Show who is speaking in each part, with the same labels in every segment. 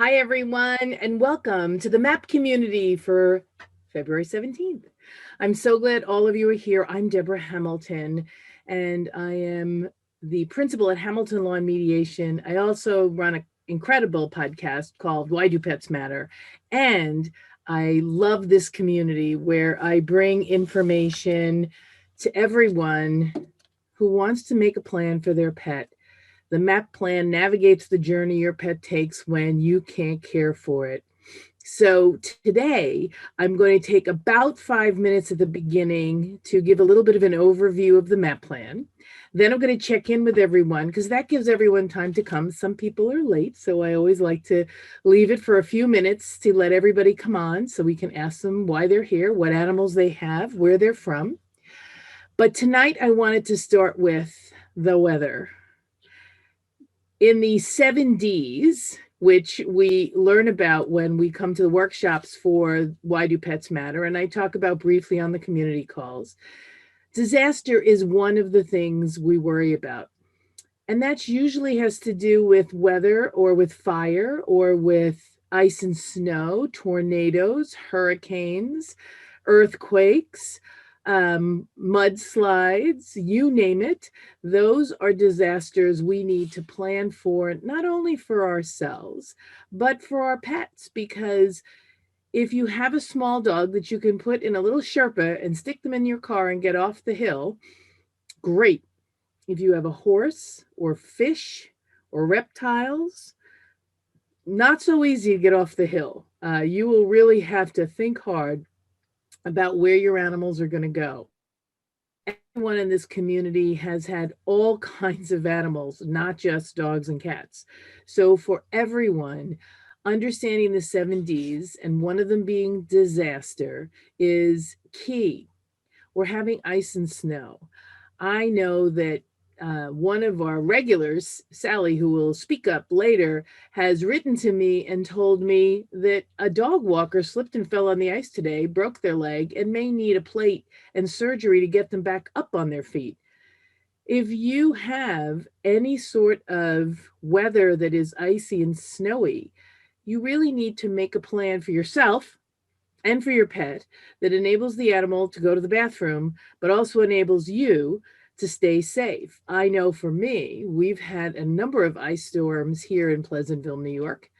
Speaker 1: Hi, everyone, and welcome to the MAP community for February 17th. I'm so glad all of you are here. I'm Deborah Hamilton, and I am the principal at Hamilton Law and Mediation. I also run an incredible podcast called Why Do Pets Matter? And I love this community where I bring information to everyone who wants to make a plan for their pet. The MAP plan navigates the journey your pet takes when you can't care for it. So today, I'm going to take about 5 minutes at the beginning to give a little bit of an overview of the MAP plan. Then I'm going to check in with everyone because that gives everyone time to come. Some people are late, so I always like to leave it for a few minutes to let everybody come on so we can ask them why they're here, what animals they have, where they're from. But tonight, I wanted to start with the weather. In the 7Ds, which we learn about when we come to the workshops for Why Do Pets Matter, and I talk about briefly on the community calls, disaster is one of the things we worry about. And that usually has to do with weather or with fire or with ice and snow, tornadoes, hurricanes, earthquakes, mudslides, you name it. Those are disasters we need to plan for, not only for ourselves, but for our pets. Because if you have a small dog that you can put in a little Sherpa and stick them in your car and get off the hill, great. If you have a horse or fish or reptiles, not so easy to get off the hill. You will really have to think hard about where your animals are going to go. Everyone in this community has had all kinds of animals, not just dogs and cats. So for everyone, understanding the 7Ds and one of them being disaster is key. We're having ice and snow. I know that one of our regulars, Sally, who will speak up later, has written to me and told me that a dog walker slipped and fell on the ice today, broke their leg, and may need a plate and surgery to get them back up on their feet. If you have any sort of weather that is icy and snowy, you really need to make a plan for yourself and for your pet that enables the animal to go to the bathroom, but also enables you to stay safe. I know for me, we've had a number of ice storms here in Pleasantville, New York,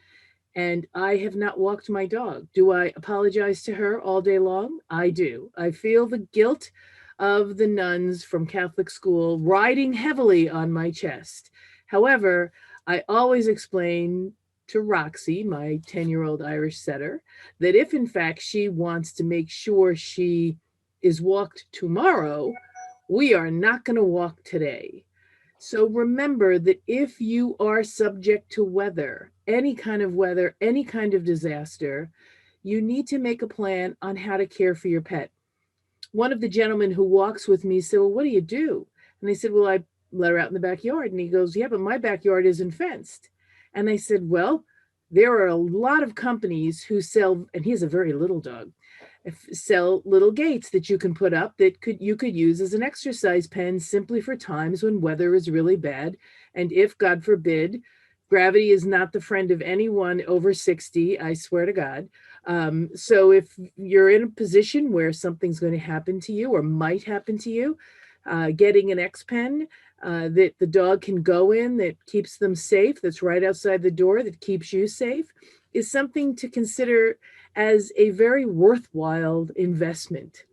Speaker 1: and I have not walked my dog. Do I apologize to her all day long? I do. I feel the guilt of the nuns from Catholic school riding heavily on my chest. However, I always explain to Roxy, my 10-year-old Irish setter, that if in fact she wants to make sure she is walked tomorrow, we are not going to walk today. So remember that if you are subject to weather, any kind of disaster, you need to make a plan on how to care for your pet. One of the gentlemen who walks with me said, well, what do you do? And I said, well, I let her out in the backyard. And he goes, yeah, but my backyard isn't fenced. And I said, well, there are a lot of companies who sell, and he has a very little dog, sell little gates that you can put up that you could use as an exercise pen simply for times when weather is really bad. And if, God forbid, gravity is not the friend of anyone over 60, I swear to God. So if you're in a position where something's going to happen to you or might happen to you, getting an X pen that the dog can go in that keeps them safe, that's right outside the door, that keeps you safe, is something to consider as a very worthwhile investment.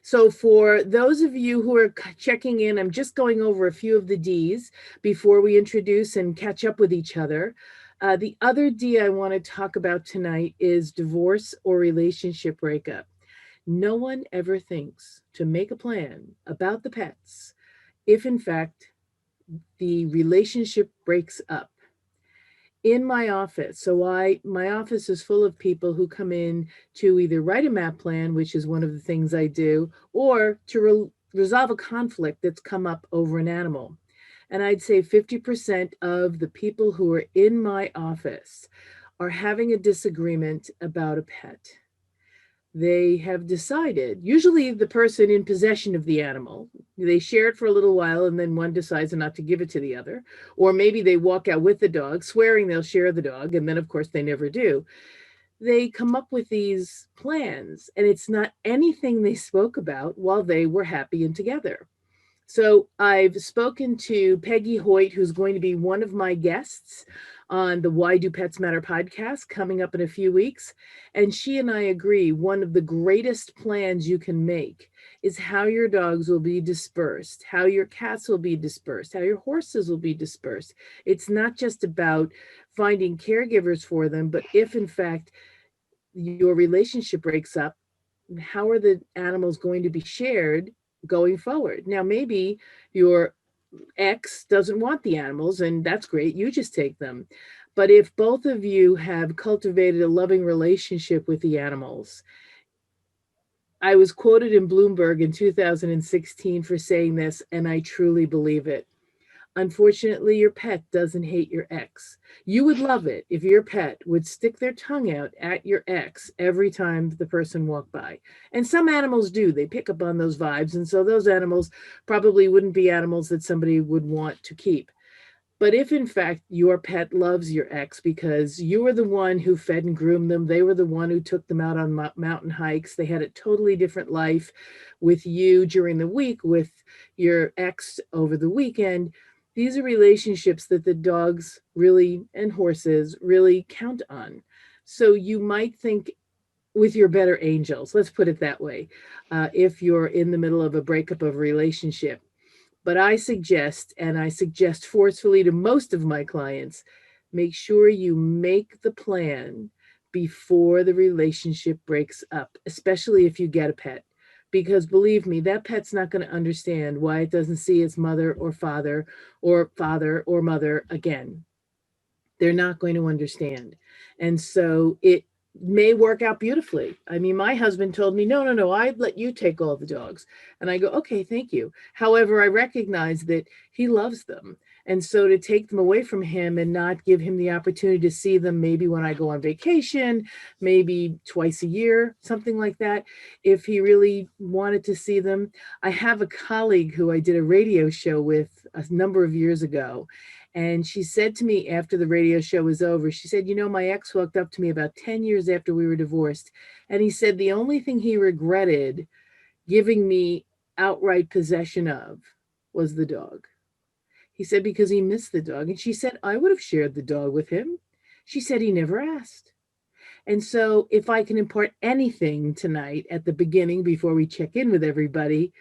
Speaker 1: So for those of you who are checking in, I'm just going over a few of the Ds before we introduce and catch up with each other. The other D I want to talk about tonight is divorce or relationship breakup. No one ever thinks to make a plan about the pets if in fact the relationship breaks up. In my office, my office is full of people who come in to either write a MAP plan, which is one of the things I do, or to resolve a conflict that's come up over an animal. And I'd say 50% of the people who are in my office are having a disagreement about a pet. they have decided, usually the person in possession of the animal, they share it for a little while and then one decides not to give it to the other. Or maybe they walk out with the dog, swearing they'll share the dog, and then, of course, they never do. They come up with these plans, and it's not anything they spoke about while they were happy and together. So I've spoken to Peggy Hoyt, who's going to be one of my guests on the Why Do Pets Matter podcast coming up in a few weeks. And she and I agree one of the greatest plans you can make is how your dogs will be dispersed, how your cats will be dispersed, how your horses will be dispersed. It's not just about finding caregivers for them, but if in fact your relationship breaks up, how are the animals going to be shared going forward? Now, maybe your ex doesn't want the animals, and that's great. You just take them. But if both of you have cultivated a loving relationship with the animals, I was quoted in Bloomberg in 2016 for saying this, and I truly believe it. Unfortunately, your pet doesn't hate your ex. You would love it if your pet would stick their tongue out at your ex every time the person walked by. And some animals do, they pick up on those vibes. And so those animals probably wouldn't be animals that somebody would want to keep. But if in fact your pet loves your ex because you were the one who fed and groomed them, they were the one who took them out on mountain hikes, they had a totally different life with you during the week, with your ex over the weekend. These are relationships that the dogs really and horses really count on. So you might think with your better angels, let's put it that way, if you're in the middle of a breakup of a relationship. But I suggest, and I suggest forcefully to most of my clients, make sure you make the plan before the relationship breaks up, especially if you get a pet. Because believe me, that pet's not going to understand why it doesn't see its mother or father or mother again. They're not going to understand. And so it may work out beautifully. I mean, my husband told me, no, no, no, I'd let you take all the dogs. And I go, okay, thank you. However, I recognize that he loves them. And so to take them away from him and not give him the opportunity to see them, maybe when I go on vacation, maybe twice a year, something like that, if he really wanted to see them. I have a colleague who I did a radio show with a number of years ago, and she said to me after the radio show was over, she said, you know, my ex walked up to me about 10 years after we were divorced. And he said the only thing he regretted giving me outright possession of was the dog. He said, because he missed the dog. And she said, I would have shared the dog with him. She said, he never asked. And so, if I can impart anything tonight at the beginning before we check in with everybody,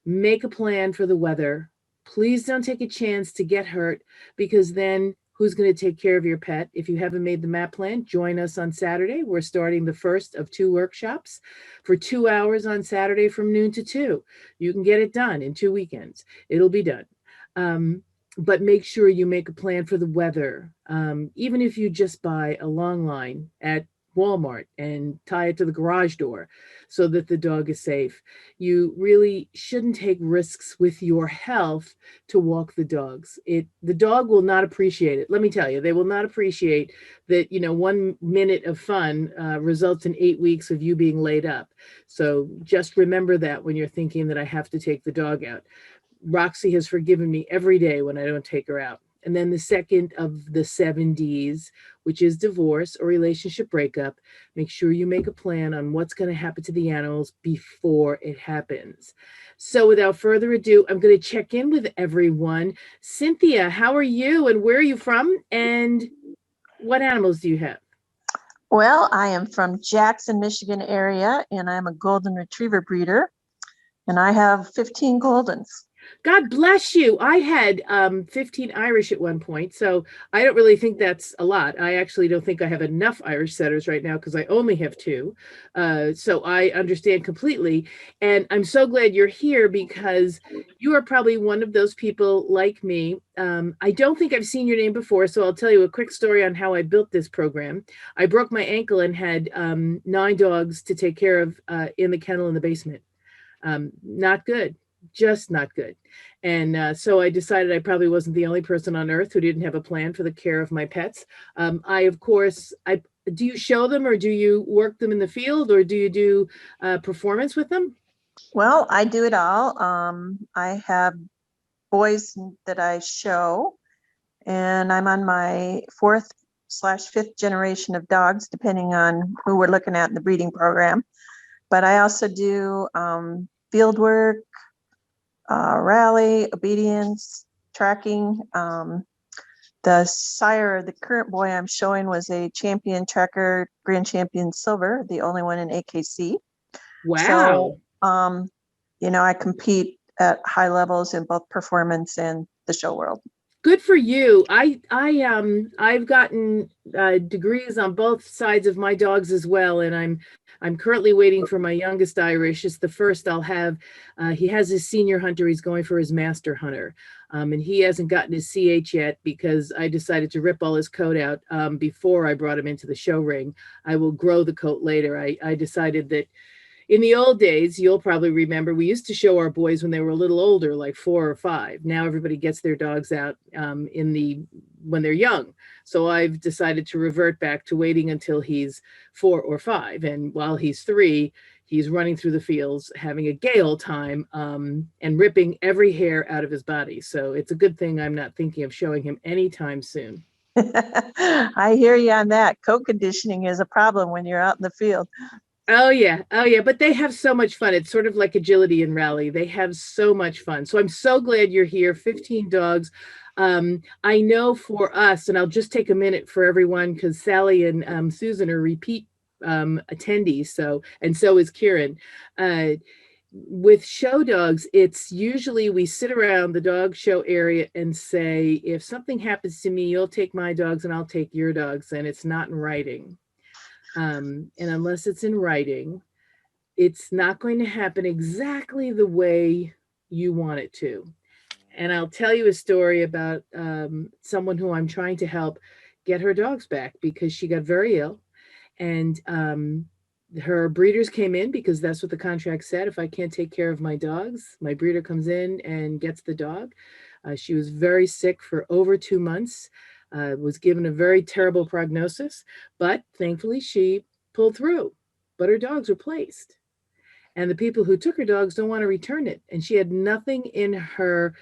Speaker 1: make a plan for the weather. Please don't take a chance to get hurt, because then who's going to take care of your pet? If you haven't made the MAAP plan, join us on Saturday. We're starting the first of 2 workshops for 2 hours on Saturday from noon to 2. You can get it done in 2 weekends. It'll be done. But make sure you make a plan for the weather. Even if you just buy a long line at Walmart and tie it to the garage door so that the dog is safe. You really shouldn't take risks with your health to walk the dogs. The dog will not appreciate it. Let me tell you, they will not appreciate that, 1 minute of fun results in 8 weeks of you being laid up. So just remember that when you're thinking that I have to take the dog out. Roxy has forgiven me every day when I don't take her out. And then the second of the 7Ds, which is divorce or relationship breakup, make sure you make a plan on what's going to happen to the animals before it happens. So without further ado, I'm going to check in with everyone. Cynthia, how are you and where are you from? And what animals do you have?
Speaker 2: Well, I am from Jackson, Michigan area, and I'm a golden retriever breeder, and I have 15 Goldens.
Speaker 1: God bless you. I had 15 Irish at one point, so I don't really think that's a lot. I actually don't think I have enough Irish setters right now because I only have 2. So I understand completely. And I'm so glad you're here because you are probably one of those people like me. I don't think I've seen your name before, so I'll tell you a quick story on how I built this program. I broke my ankle and had 9 dogs to take care of in the kennel in the basement. Not good. Just not good. And so I decided I probably wasn't the only person on earth who didn't have a plan for the care of my pets. Of course, I Do you show them, or do you work them in the field, or do you do performance with them?
Speaker 2: Well, I do it all. I have boys that I show, and I'm on my fourth/fifth generation of dogs, depending on who we're looking at in the breeding program. But I also do field work, rally, obedience, tracking. The sire, the current boy I'm showing was a champion tracker, grand champion silver, the only one in AKC. So,
Speaker 1: Wow.
Speaker 2: I compete at high levels in both performance and the show world.
Speaker 1: Good for you. I've gotten degrees on both sides of my dogs as well, and I'm currently waiting for my youngest Irish. It's the first I'll have. He has his senior hunter. He's going for his master hunter, and he hasn't gotten his CH yet because I decided to rip all his coat out before I brought him into the show ring. I will grow the coat later. I decided that in the old days, you'll probably remember, we used to show our boys when they were a little older, like 4 or 5. Now everybody gets their dogs out when they're young. So I've decided to revert back to waiting until he's 4 or 5, and while he's 3, he's running through the fields, having a gay old time, and ripping every hair out of his body. So it's a good thing I'm not thinking of showing him anytime soon.
Speaker 2: I hear you on that. Coat conditioning is a problem when you're out in the field.
Speaker 1: Oh yeah. Oh yeah. But they have so much fun. It's sort of like agility and rally. They have so much fun. So I'm so glad you're here. 15 dogs. I know for us, and I'll just take a minute for everyone because Sally and Susan are repeat attendees. And so is Kieran. Uh, with show dogs, it's usually we sit around the dog show area and say, if something happens to me, you'll take my dogs and I'll take your dogs. And it's not in writing. And unless it's in writing, it's not going to happen exactly the way you want it to. And I'll tell you a story about someone who I'm trying to help get her dogs back because she got very ill. And her breeders came in because that's what the contract said. If I can't take care of my dogs, my breeder comes in and gets the dog. She was very sick for over 2 months, was given a very terrible prognosis, but thankfully she pulled through. But her dogs were placed. And the people who took her dogs don't want to return it. And she had nothing in her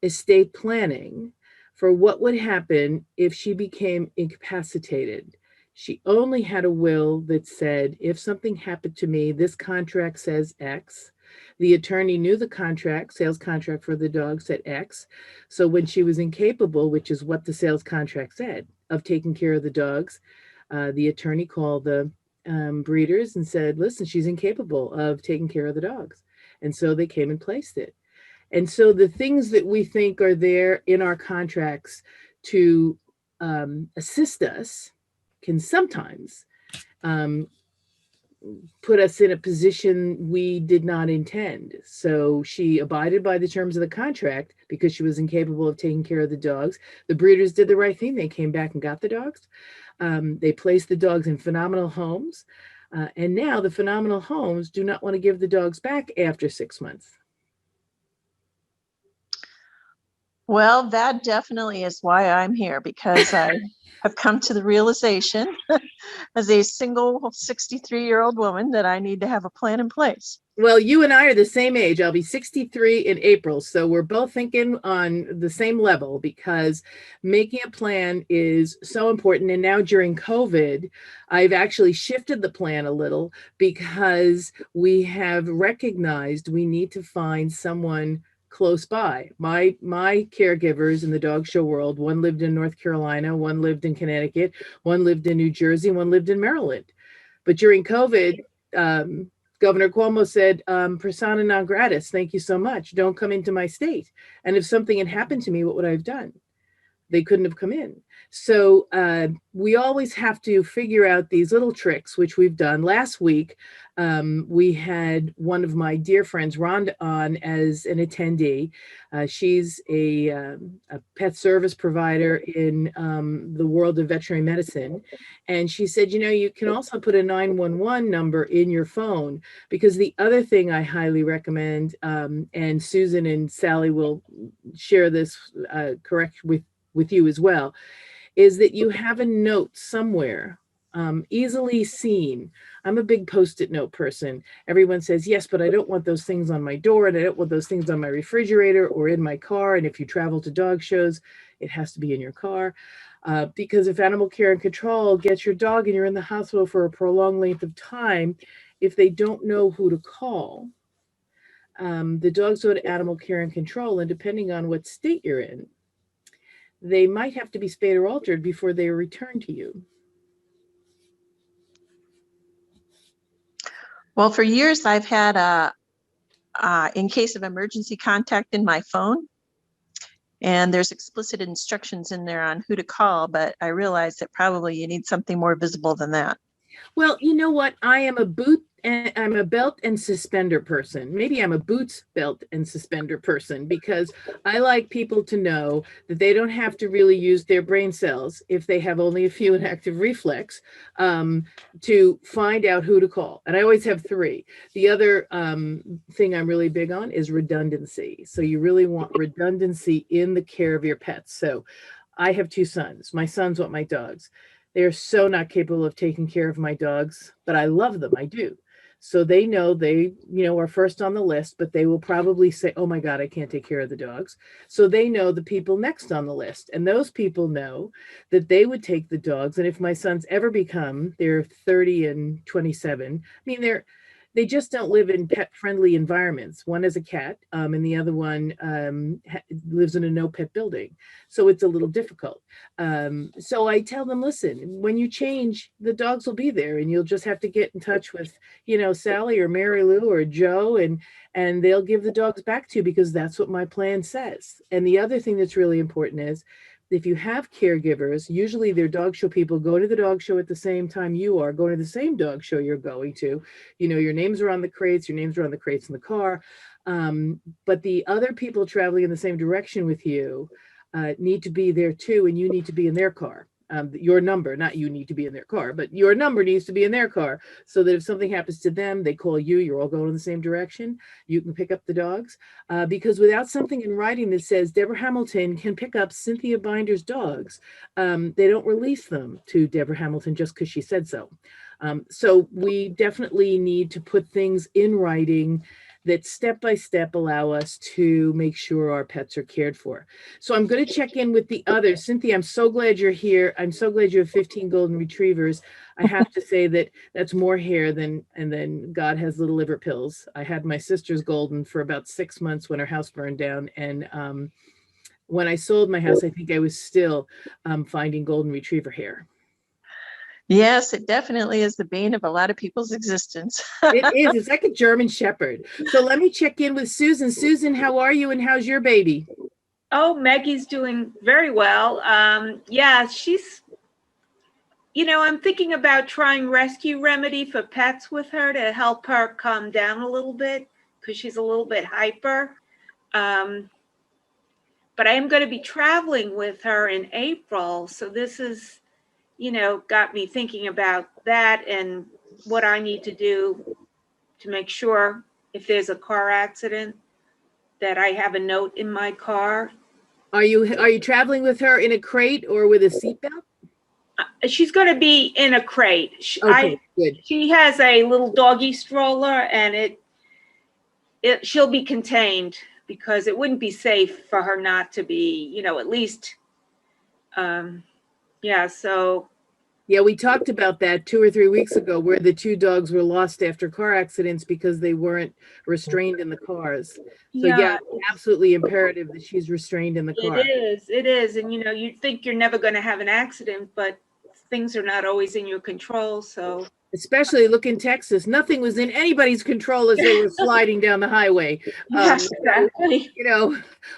Speaker 1: estate planning for what would happen if she became incapacitated. She only had a will that said, if something happened to me, this contract says X. The attorney knew the contract, sales contract for the dog said X. So when she was incapable, which is what the sales contract said, of taking care of the dogs, the attorney called the breeders and said, listen, she's incapable of taking care of the dogs. And so they came and placed it. And so the things that we think are there in our contracts to assist us can sometimes um, put us in a position we did not intend. So she abided by the terms of the contract because she was incapable of taking care of the dogs. The breeders did the right thing. They came back and got the dogs. They placed the dogs in phenomenal homes. And now the phenomenal homes do not want to give the dogs back after 6 months.
Speaker 2: Well, that definitely is why I'm here, because I have come to the realization as a single 63-year-old woman that I need to have a plan in place.
Speaker 1: Well, you and I are the same age. I'll be 63 in April. So we're both thinking on the same level because making a plan is so important. And now during COVID, I've actually shifted the plan a little because we have recognized we need to find someone close by. My caregivers in the dog show world, one lived in North Carolina, one lived in Connecticut, one lived in New Jersey, one lived in Maryland. But during COVID, um, Governor Cuomo said, persona non gratis, thank you so much. Don't come into my state. And if something had happened to me, what would I have done? They couldn't have come in. So we always have to figure out these little tricks, which we've done. Last week, we had one of my dear friends, Rhonda, on as an attendee. She's a pet service provider in the world of veterinary medicine. And she said, you can also put a 911 number in your phone, because the other thing I highly recommend, and Susan and Sally will share this correct with you as well, is that you have a note somewhere Easily seen. I'm a big post-it note person. Everyone says, yes, but I don't want those things on my door, and I don't want those things on my refrigerator or in my car. And if you travel to dog shows, it has to be in your car. Because if animal care and control gets your dog and you're in the hospital for a prolonged length of time, if they don't know who to call, the dogs go to animal care and control, and depending on what state you're in, they might have to be spayed or altered before they are returned to you.
Speaker 2: Well, for years I've had a in case of emergency contact in my phone, and there's explicit instructions in there on who to call, but I realize that probably you need something more visible than that.
Speaker 1: Well, you know what? I'm a belt and suspender person. Maybe I'm a boots, belt, and suspender person because I like people to know that they don't have to really use their brain cells if they have only a few inactive reflex um, to find out who to call. And I always have three. The other thing I'm really big on is redundancy. So you really want redundancy in the care of your pets. So I have two sons. My sons want my dogs. They are so not capable of taking care of my dogs, but I love them. I do. So they know are first on the list, but they will probably say, oh my God, I can't take care of the dogs. So they know the people next on the list. And those people know that they would take the dogs. And if my sons ever they're 30 and 27. I mean, they just don't live in pet friendly environments. One is a cat, and the other one lives in a no pet building. So it's a little difficult. So I tell them, listen, when you change, the dogs will be there, and you'll just have to get in touch with, Sally or Mary Lou or Joe, and they'll give the dogs back to you because that's what my plan says. And the other thing that's really important is if you have caregivers, usually their dog show people go to the dog show at the same time you are going to the same dog show you're going to. Your names are on the crates, your names are on the crates in the car. But the other people traveling in the same direction with you need to be there too, and you need to be in their car. Your number, not you need to be in their car, but your number needs to be in their car so that if something happens to them, they call you, you're all going in the same direction. You can pick up the dogs. Because without something in writing that says Deborah Hamilton can pick up Cynthia Binder's dogs, they don't release them to Deborah Hamilton just because she said so. So we definitely need to put things in writing that step by step allow us to make sure our pets are cared for. So I'm going to check in with the others. Cynthia, I'm so glad you're here. I'm so glad you have 15 golden retrievers. I have to say that that's more hair than God has little liver pills. I had my sister's golden for about 6 months when her house burned down. And when I sold my house, I think I was still finding golden retriever hair.
Speaker 2: Yes, it definitely is the bane of a lot of people's existence.
Speaker 1: It is. It's like a German Shepherd. So let me check in with Susan. Susan, how are you and how's your baby?
Speaker 3: Oh, Maggie's doing very well. Yeah, I'm thinking about trying Rescue Remedy for Pets with her to help her calm down a little bit because she's a little bit hyper. But I am going to be traveling with her in April. So this is, got me thinking about that and what I need to do to make sure if there's a car accident that I have a note in my car.
Speaker 1: Are you traveling with her in a crate or with a seatbelt?
Speaker 3: She's going to be in a crate.
Speaker 1: Okay, good.
Speaker 3: She has a little doggy stroller, and she'll be contained because it wouldn't be safe for her not to be, at least. Yeah. So.
Speaker 1: Yeah, we talked about that 2 or 3 weeks ago, where the two dogs were lost after car accidents because they weren't restrained in the cars. So yeah, absolutely imperative that she's restrained in the car.
Speaker 3: It is. And you think you're never going to have an accident, but things are not always in your control. So
Speaker 1: especially look in Texas, nothing was in anybody's control as they were sliding down the highway.
Speaker 3: Exactly.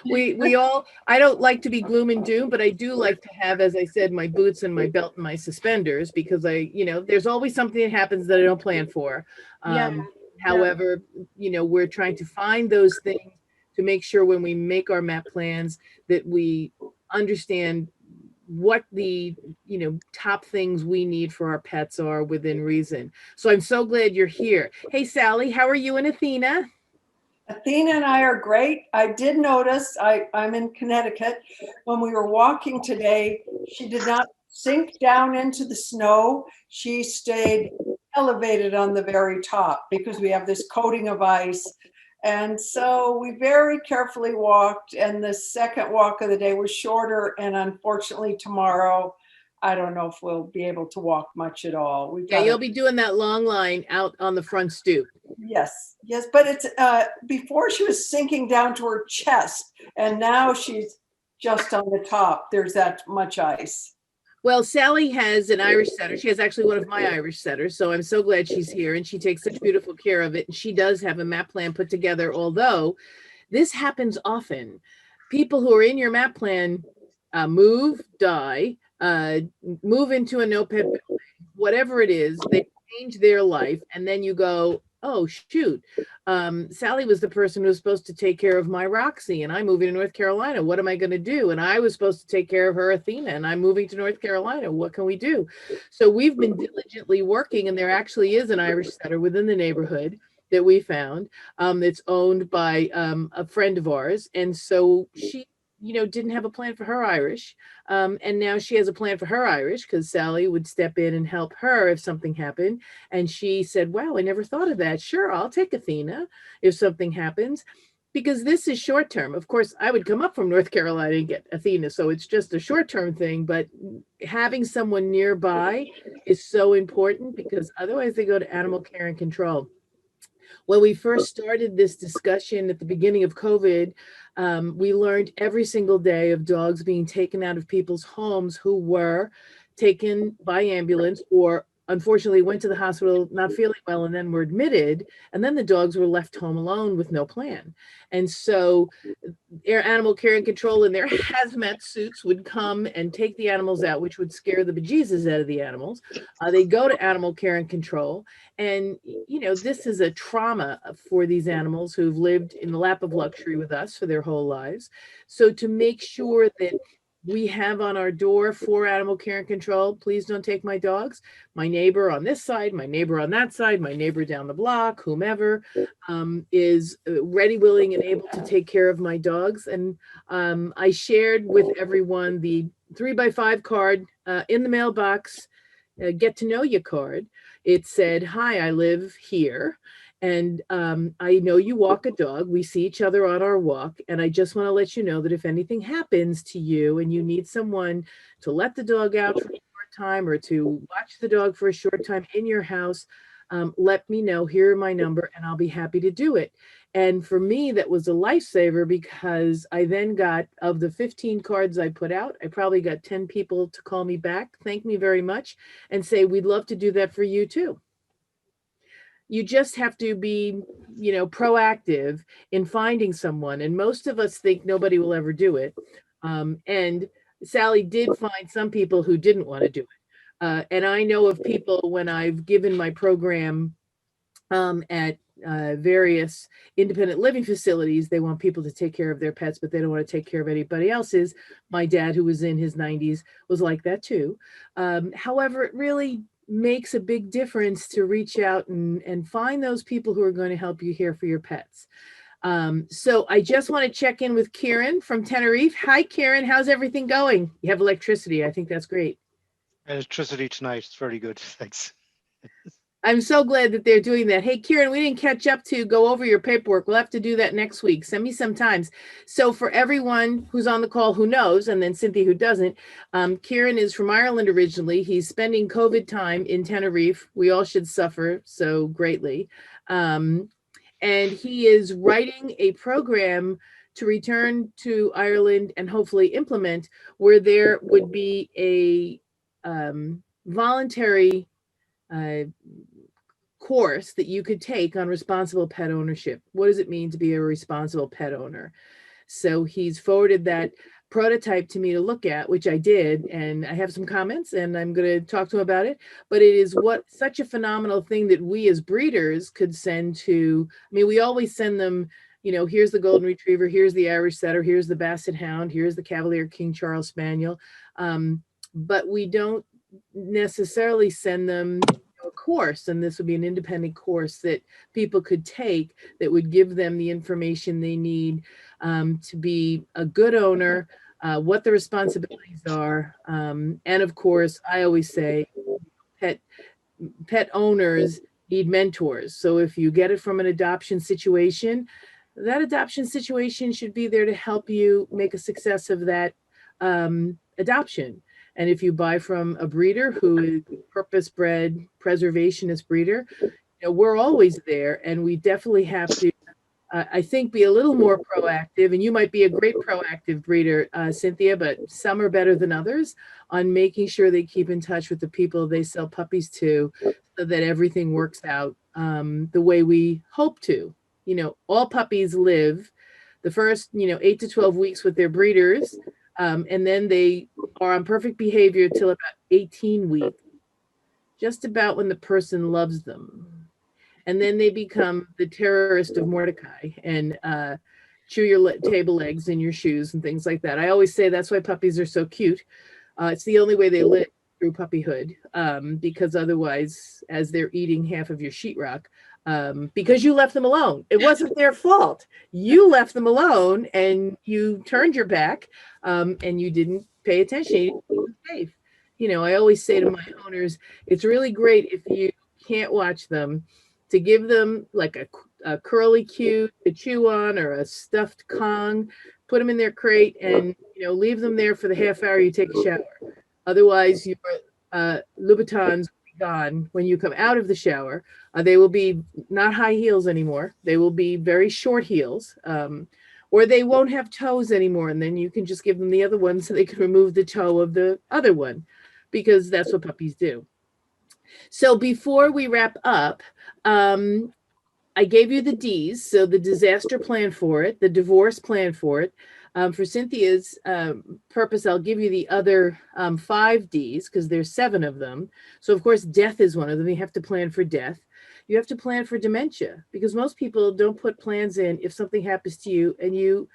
Speaker 1: We all, I don't like to be gloom and doom, but I do like to have, as I said, my boots and my belt and my suspenders, because there's always something that happens that I don't plan for. However, we're trying to find those things to make sure when we make our MAAP plans that we understand what the top things we need for our pets are within reason. So I'm so glad you're here. Hey Sally, how are you and Athena?
Speaker 4: Athena and I are great. I did notice, I'm in Connecticut, when we were walking today, she did not sink down into the snow, she stayed elevated on the very top because we have this coating of ice. And so we very carefully walked, and the second walk of the day was shorter. And unfortunately, tomorrow, I don't know if we'll be able to walk much at all. We've
Speaker 1: Yeah,
Speaker 4: got
Speaker 1: you'll be doing that long line out on the front stoop.
Speaker 4: yes, yes, but it's before she was sinking down to her chest, and now she's just on the top. There's that much ice.
Speaker 1: Well, Sally has an Irish setter. She has actually one of my Irish setters. So I'm so glad she's here and she takes such beautiful care of it. And she does have a MAP plan put together, although this happens often. People who are in your MAP plan move, die, move into a no pet building, whatever it is, they change their life. And then you go, oh, shoot. Sally was the person who was supposed to take care of my Roxy, and I'm moving to North Carolina. What am I going to do? And I was supposed to take care of her Athena, and I'm moving to North Carolina. What can we do? So we've been diligently working, and there actually is an Irish setter within the neighborhood that we found. It's owned by a friend of ours. And so she, didn't have a plan for her Irish. And now she has a plan for her Irish because Sally would step in and help her if something happened. And she said, wow, I never thought of that. Sure, I'll take Athena if something happens. Because this is short term. Of course, I would come up from North Carolina and get Athena. So it's just a short term thing. But having someone nearby is so important because otherwise they go to animal care and control. When we first started this discussion at the beginning of COVID, we learned every single day of dogs being taken out of people's homes who were taken by ambulance or unfortunately went to the hospital not feeling well and then were admitted. And then the dogs were left home alone with no plan. And so animal care and control in their hazmat suits would come and take the animals out, which would scare the bejesus out of the animals. They go to animal care and control. And, this is a trauma for these animals who've lived in the lap of luxury with us for their whole lives. So to make sure that we have on our door for animal care and control, please don't take my dogs. My neighbor on this side, my neighbor on that side, my neighbor down the block, whomever is ready, willing, and able to take care of my dogs. And I shared with everyone the 3x5 card in the mailbox, get to know you card. It said, hi, I live here. And I know you walk a dog. We see each other on our walk. And I just want to let you know that if anything happens to you and you need someone to let the dog out for a short time or to watch the dog for a short time in your house, let me know. Here are my number and I'll be happy to do it. And for me, that was a lifesaver because I then got, of the 15 cards I put out, I probably got 10 people to call me back, thank me very much, and say, we'd love to do that for you too. You just have to be, proactive in finding someone. And most of us think nobody will ever do it. And Sally did find some people who didn't want to do it. And I know of people when I've given my program at various independent living facilities, they want people to take care of their pets, but they don't want to take care of anybody else's. My dad, who was in his 90s, was like that too. However, it really makes a big difference to reach out and find those people who are going to help you care for your pets. So I just want to check in with Kieran from Tenerife. Hi, Kieran. How's everything going? You have electricity. I think that's great.
Speaker 5: Electricity tonight. It's very good. Thanks.
Speaker 1: I'm so glad that they're doing that. Hey, Kieran, we didn't catch up to go over your paperwork. We'll have to do that next week. Send me some times. So for everyone who's on the call who knows, and then Cynthia who doesn't, Kieran is from Ireland originally. He's spending COVID time in Tenerife. We all should suffer so greatly. And he is writing a program to return to Ireland and hopefully implement where there would be a voluntary course that you could take on responsible pet ownership. What does it mean to be a responsible pet owner? So he's forwarded that prototype to me to look at, which I did, and I have some comments and I'm going to talk to him about it. But it is such a phenomenal thing that we as breeders could send to. I mean, we always send them, here's the golden retriever, here's the Irish setter, here's the basset hound, here's the Cavalier King Charles Spaniel. But we don't necessarily send them a course, and this would be an independent course that people could take that would give them the information they need to be a good owner, what the responsibilities are. And of course, I always say pet pet owners need mentors. So if you get it from an adoption situation, that adoption situation should be there to help you make a success of that adoption. And if you buy from a breeder who is purpose-bred preservationist breeder, we're always there, and we definitely have to I think be a little more proactive, and you might be a great proactive breeder, Cynthia, but some are better than others on making sure they keep in touch with the people they sell puppies to so that everything works out the way we hope to. All puppies live the first, 8 to 12 weeks with their breeders, and then they are on perfect behavior till about 18 weeks, just about when the person loves them. And then they become the terrorist of Mordecai and chew your table legs in your shoes and things like that. I always say that's why puppies are so cute. It's the only way they live through puppyhood, because otherwise, as they're eating half of your sheetrock, because you left them alone. It wasn't their fault. You left them alone and you turned your back, and you didn't pay attention. You didn't keep them safe. I always say to my owners, it's really great if you can't watch them, to give them like a curly cue to chew on or a stuffed Kong, put them in their crate and, leave them there for the half hour you take a shower. Otherwise, your Louboutins will be gone when you come out of the shower. They will be not high heels anymore. They will be very short heels, or they won't have toes anymore. And then you can just give them the other one so they can remove the toe of the other one, because that's what puppies do. So before we wrap up, I gave you the D's, so the disaster plan for it, the divorce plan for it. For Cynthia's purpose, I'll give you the other 5 D's because there's 7 of them. So of course, death is one of them. You have to plan for death. You have to plan for dementia, because most people don't put plans in if something happens to you and you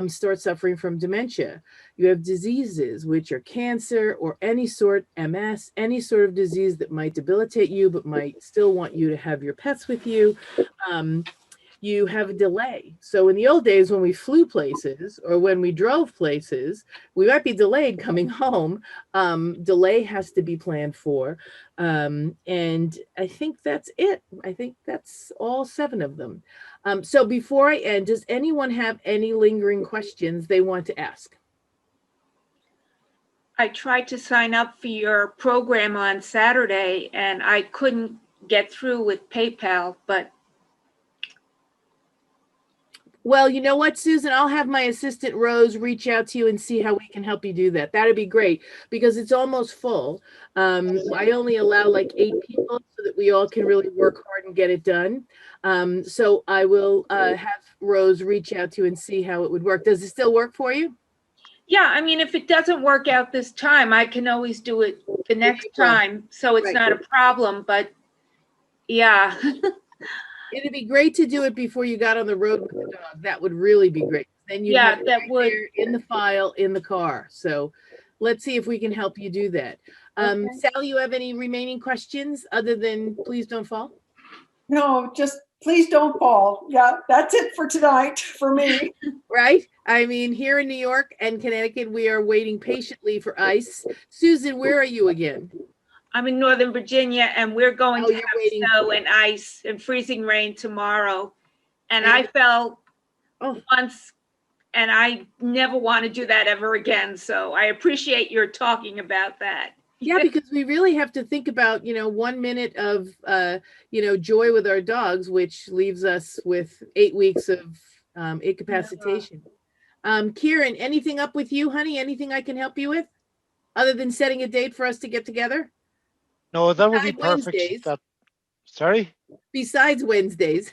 Speaker 1: start suffering from dementia. You have diseases, which are cancer or any sort, MS, any sort of disease that might debilitate you, but might still want you to have your pets with you. You have a delay. So in the old days, when we flew places or when we drove places, we might be delayed coming home. Delay has to be planned for. And I think that's it. I think that's all 7 of them. So before I end, does anyone have any lingering questions they want to ask?
Speaker 3: I tried to sign up for your program on Saturday and I couldn't get through with PayPal, but
Speaker 1: well, you know what, Susan, I'll have my assistant Rose reach out to you and see how we can help you do that. That'd be great, because it's almost full. I only allow like 8 people so that we all can really work hard and get it done. So I will have Rose reach out to you and see how it would work. Does it still work for you?
Speaker 3: yeah, I mean, if it doesn't work out this time, I can always do it the next time. So it's
Speaker 1: Right.
Speaker 3: not a problem, but yeah.
Speaker 1: It'd be great to do it before you got on the road with the dog. That would really be great. Then you
Speaker 3: Yeah,
Speaker 1: have it
Speaker 3: that
Speaker 1: right
Speaker 3: would.
Speaker 1: there in the file in the car. So let's see if we can help you do that.
Speaker 3: Okay.
Speaker 1: Sally, you have any remaining questions other than please don't fall?
Speaker 4: No, just please don't fall. Yeah, that's it for tonight for me.
Speaker 1: Right? I mean, here in New York and Connecticut, we are waiting patiently for ice. Susan, where are you again?
Speaker 3: I'm in Northern Virginia and we're going to
Speaker 1: you're
Speaker 3: have
Speaker 1: waiting.
Speaker 3: snow and ice and freezing rain tomorrow. And
Speaker 1: And-
Speaker 3: I fell
Speaker 1: Oh.
Speaker 3: once and I never want to do that ever again. So I appreciate your talking about that.
Speaker 1: Yeah, because we really have to think about, 1 minute of, joy with our dogs, which leaves us with 8 weeks of incapacitation. Kieran, anything up with you, honey? Anything I can help you with other than setting a date for us to get together?
Speaker 5: No, that would be
Speaker 1: Besides
Speaker 5: perfect.
Speaker 1: Wednesdays.
Speaker 5: Sorry?
Speaker 1: Besides Wednesdays.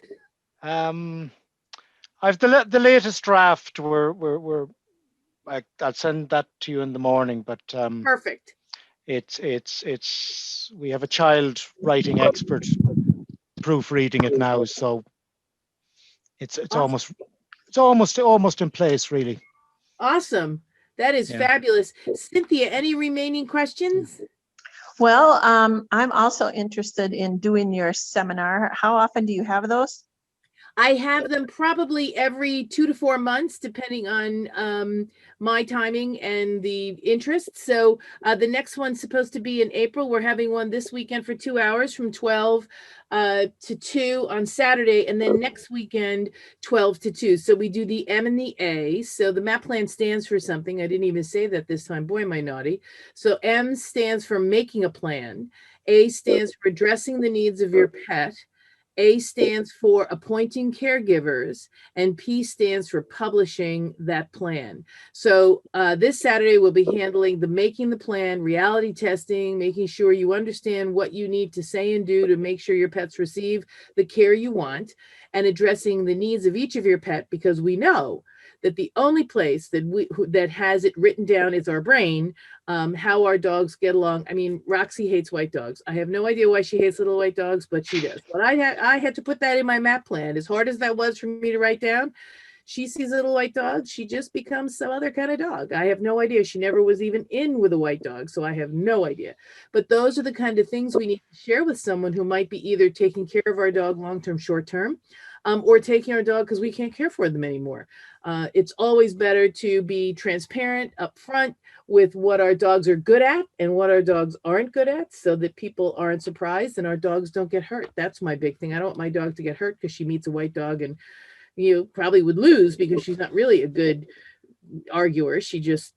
Speaker 5: I've the latest draft. I'll send that to you in the morning, but
Speaker 1: Perfect.
Speaker 5: it's we have a child writing expert proofreading it now, so it's
Speaker 1: Awesome.
Speaker 5: almost in place, really.
Speaker 1: Awesome. That is fabulous. Cynthia, any remaining questions?
Speaker 2: Well, I'm also interested in doing your seminar. How often do you have those?
Speaker 1: I have them probably every 2 to 4 months, depending on my timing and the interest. So the next one's supposed to be in April. We're having one this weekend for 2 hours from 12 to 2 on Saturday, and then next weekend 12 to 2. So we do the M and the A. So the MAP plan stands for something. I didn't even say that this time. Boy, am I naughty. So M stands for making a plan. A stands for addressing the needs of your pet. A stands for appointing caregivers, and P stands for publishing that plan. So this Saturday, we'll be handling the making the plan, reality testing, making sure you understand what you need to say and do to make sure your pets receive the care you want, and addressing the needs of each of your pet, because we know that the only place that has it written down is our brain. How our dogs get along. I mean, Roxy hates white dogs. I have no idea why she hates little white dogs, but she does. But I had to put that in my MAP plan. As hard as that was for me to write down, she sees little white dogs, she just becomes some other kind of dog. I have no idea. She never was even in with a white dog, so I have no idea. But those are the kind of things we need to share with someone who might be either taking care of our dog long-term, short-term, or taking our dog because we can't care for them anymore. It's always better to be transparent up front with what our dogs are good at and what our dogs aren't good at, so that people aren't surprised and our dogs don't get hurt. That's my big thing. I don't want my dog to get hurt because she meets a white dog and probably would lose because she's not really a good arguer. She just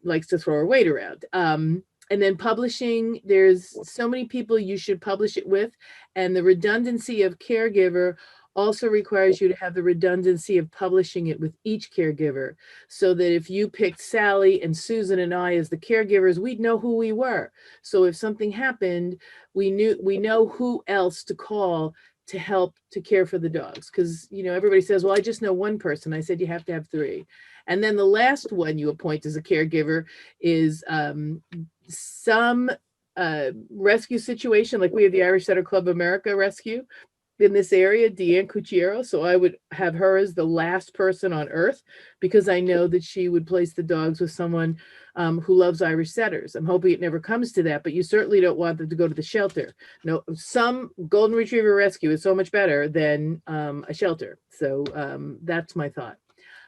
Speaker 1: likes to throw her weight around. And then publishing, there's so many people you should publish it with. And the redundancy of caregiver also requires you to have the redundancy of publishing it with each caregiver, so that if you picked Sally and Susan and I as the caregivers, we'd know who we were. So if something happened, we know who else to call to help to care for the dogs. Because everybody says, well, I just know one person. I said you have to have 3. And then the last one you appoint as a caregiver is some rescue situation, like we have the Irish Setter Club America rescue in this area, Deanne Cucchiero. So I would have her as the last person on earth, because I know that she would place the dogs with someone who loves Irish setters. I'm hoping it never comes to that, but you certainly don't want them to go to the shelter. No, some golden retriever rescue is so much better than a shelter. So that's my thought.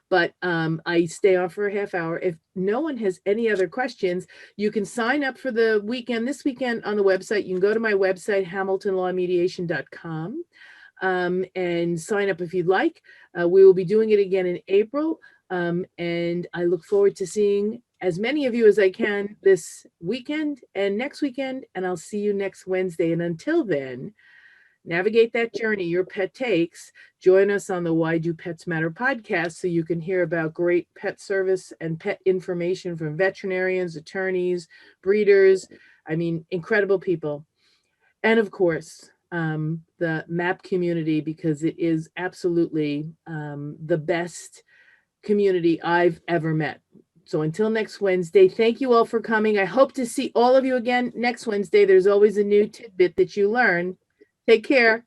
Speaker 1: But I stay on for a half hour. If no one has any other questions, you can sign up for the weekend, this weekend on the website. You can go to my website, hamiltonlawmediation.com, and sign up if you'd like. We will be doing it again in April. And I look forward to seeing as many of you as I can this weekend and next weekend. And I'll see you next Wednesday. And until then, navigate that journey your pet takes. Join us on the Why Do Pets Matter podcast so you can hear about great pet service and pet information from veterinarians, attorneys, breeders. I mean, incredible people. And of course, the MAP community, because it is absolutely the best community I've ever met. So until next Wednesday, thank you all for coming. I hope to see all of you again next Wednesday. There's always a new tidbit that you learn. Take care.